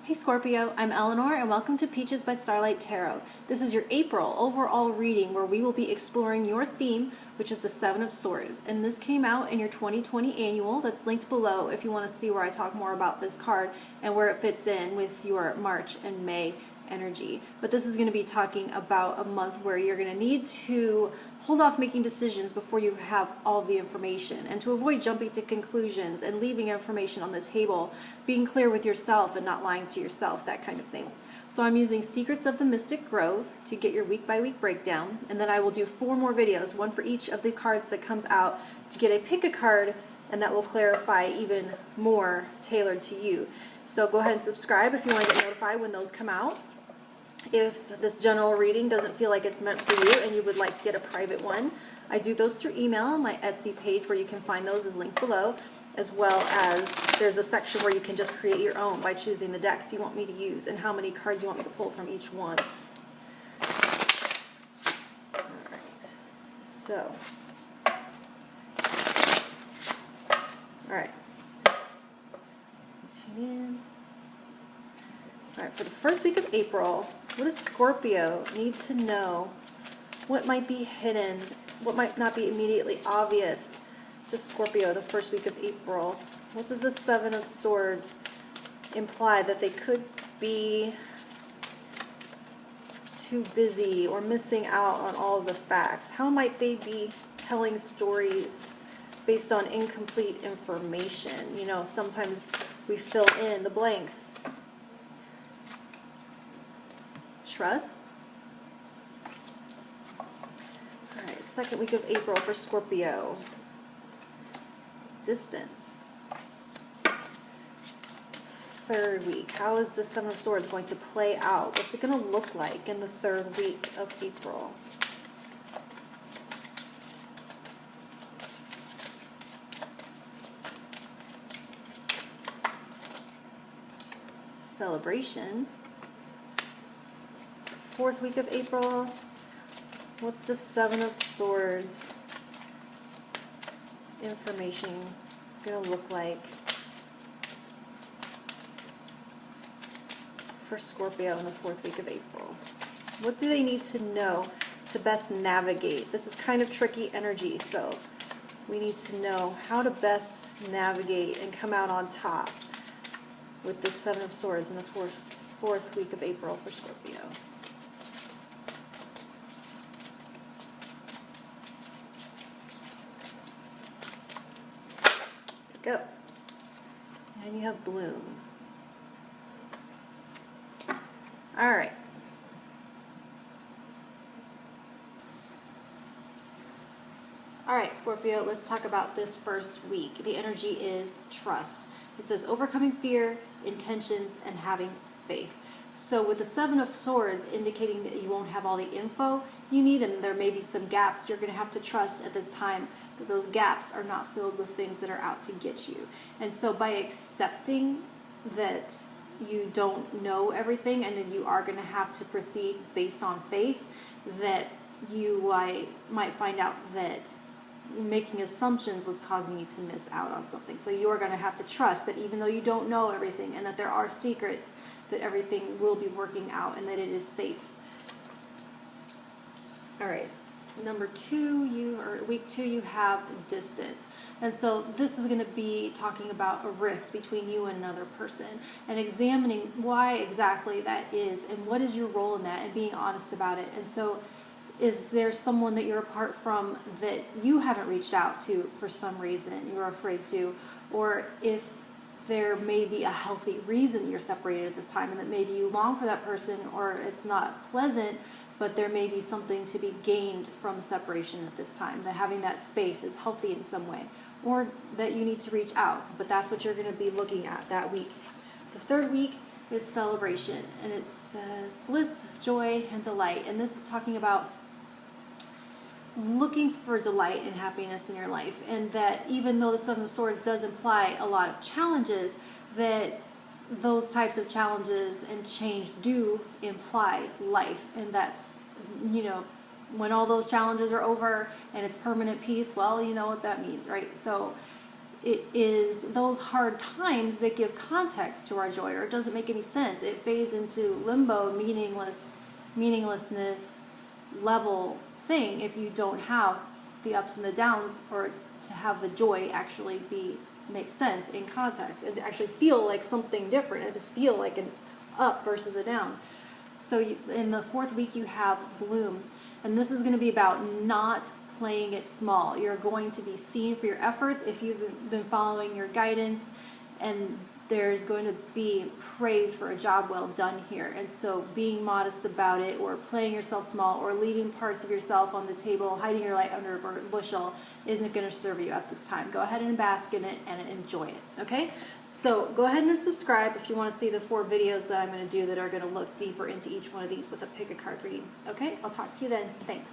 Hey Scorpio, I'm Eleanor and welcome to Peaches by Starlight Tarot. This is your April overall reading where we will be exploring your theme, which is the Seven of Swords. And this came out in your 2020 annual that's linked below if you want to see where I talk more about this card and where it fits in with your March and May energy. But this is going to be talking about a month where you're going to need to hold off making decisions before you have all the information, and to avoid jumping to conclusions and leaving information on the table, being clear with yourself and not lying to yourself, that kind of thing. So I'm using Secrets of the Mystic Grove to get your week by week breakdown, and then I will do 4 more videos, one for each of the cards that comes out, to get a pick a card, and that will clarify even more tailored to you. So go ahead and subscribe if you want to get notified when those come out. If this general reading doesn't feel like it's meant for you and you would like to get a private one, I do those through email. My Etsy page where you can find those is linked below, as well as there's a section where you can just create your own by choosing the decks you want me to use and how many cards you want me to pull from each one. Alright, so, alright, tune in. Alright, for the first week of April, what does Scorpio need to know? What might be hidden? What might not be immediately obvious to Scorpio the first week of April? What does the Seven of Swords imply? That they could be too busy or missing out on all of the facts? How might they be telling stories based on incomplete information? You know, sometimes we fill in the blanks. Trust. Alright, second week of April for Scorpio. Distance. Third week. How is the Seven of Swords going to play out? What's it going to look like in the third week of April? Celebration. Fourth week of April. What's the Seven of Swords information going to look like for Scorpio in the fourth week of April? What do they need to know to best navigate? This is kind of tricky energy, so we need to know how to best navigate and come out on top with the Seven of Swords in the fourth week of April for Scorpio. Go. And you have Bloom. All right. All right, Scorpio, let's talk about this first week. The energy is trust. It says overcoming fear, intentions, and having faith. So with the Seven of Swords indicating that you won't have all the info you need, and there may be some gaps, you're going to have to trust at this time that those gaps are not filled with things that are out to get you. And so by accepting that you don't know everything and that you are going to have to proceed based on faith, that you might find out that making assumptions was causing you to miss out on something. So you're going to have to trust that even though you don't know everything and that there are secrets, that everything will be working out and that it is safe. All right, number 2, week 2, you have distance. And so this is going to be talking about a rift between you and another person and examining why exactly that is and what is your role in that and being honest about it. And so is there someone that you're apart from that you haven't reached out to for some reason you're afraid to, or if there may be a healthy reason you're separated at this time and that maybe you long for that person or it's not pleasant, but there may be something to be gained from separation at this time, that having that space is healthy in some way, or that you need to reach out, but that's what you're going to be looking at that week. The third week is celebration, and it says bliss, joy, and delight, and this is talking about looking for delight and happiness in your life, and that even though the Seven of Swords does imply a lot of challenges, that those types of challenges and change do imply life, and that's, you know, when all those challenges are over and it's permanent peace, well, you know what that means, right? So it is those hard times that give context to our joy, or it doesn't make any sense. It fades into limbo, meaninglessness level thing if you don't have the ups and the downs, or to have the joy actually make sense in context, and to actually feel like something different, and to feel like an up versus a down. So in the 4th week you have bloom, and this is going to be about not playing it small. You're going to be seen for your efforts if you've been following your guidance, and there's going to be praise for a job well done here. And so being modest about it, or playing yourself small, or leaving parts of yourself on the table, hiding your light under a bushel, isn't going to serve you at this time. Go ahead and bask in it and enjoy it, okay? So go ahead and subscribe if you want to see the 4 videos that I'm going to do that are going to look deeper into each one of these with a pick a card reading, okay? I'll talk to you then. Thanks.